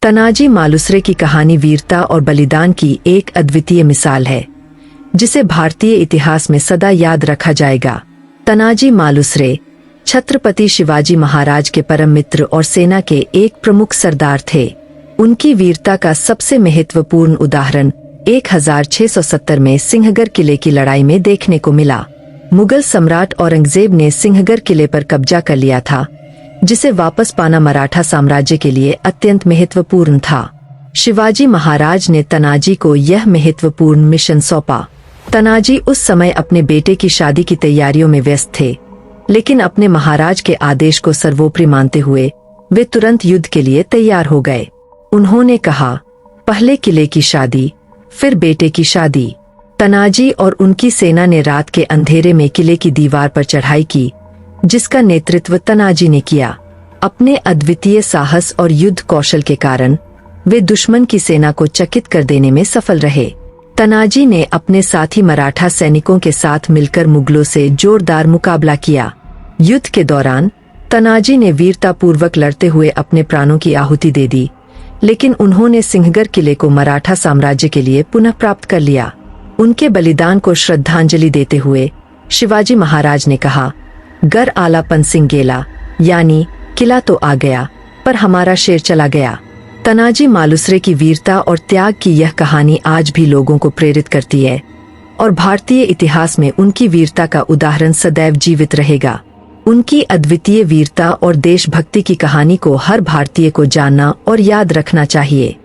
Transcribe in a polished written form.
तनाजी मालुसरे की कहानी वीरता और बलिदान की एक अद्वितीय मिसाल है, जिसे भारतीय इतिहास में सदा याद रखा जाएगा। तनाजी मालुसरे छत्रपति शिवाजी महाराज के परम मित्र और सेना के एक प्रमुख सरदार थे। उनकी वीरता का सबसे महत्वपूर्ण उदाहरण 1670 में सिंहगढ़ किले की लड़ाई में देखने को मिला। मुगल सम्राट औरंगजेब ने सिंहगढ़ किले पर कब्जा कर लिया था, जिसे वापस पाना मराठा साम्राज्य के लिए अत्यंत महत्वपूर्ण था। शिवाजी महाराज ने तनाजी को यह महत्वपूर्ण मिशन सौंपा। तनाजी उस समय अपने बेटे की शादी की तैयारियों में व्यस्त थे, लेकिन अपने महाराज के आदेश को सर्वोपरि मानते हुए वे तुरंत युद्ध के लिए तैयार हो गए। उन्होंने कहा, पहले किले की शादी, फिर बेटे की शादी। तनाजी और उनकी सेना ने रात के अंधेरे में किले की दीवार पर चढ़ाई की, जिसका नेतृत्व तनाजी ने किया। अपने अद्वितीय साहस और युद्ध कौशल के कारण वे दुश्मन की सेना को चकित कर देने में सफल रहे। तनाजी ने अपने साथी मराठा सैनिकों के साथ मिलकर मुगलों से जोरदार मुकाबला किया। युद्ध के दौरान तनाजी ने वीरतापूर्वक लड़ते हुए अपने प्राणों की आहुति दे दी, लेकिन उन्होंने सिंहगढ़ किले को मराठा साम्राज्य के लिए पुनः प्राप्त कर लिया। उनके बलिदान को श्रद्धांजलि देते हुए शिवाजी महाराज ने कहा, गर आला पंसिंग गेला, यानी किला तो आ गया पर हमारा शेर चला गया। तनाजी मालुसरे की वीरता और त्याग की यह कहानी आज भी लोगों को प्रेरित करती है और भारतीय इतिहास में उनकी वीरता का उदाहरण सदैव जीवित रहेगा। उनकी अद्वितीय वीरता और देशभक्ति की कहानी को हर भारतीय को जानना और याद रखना चाहिए।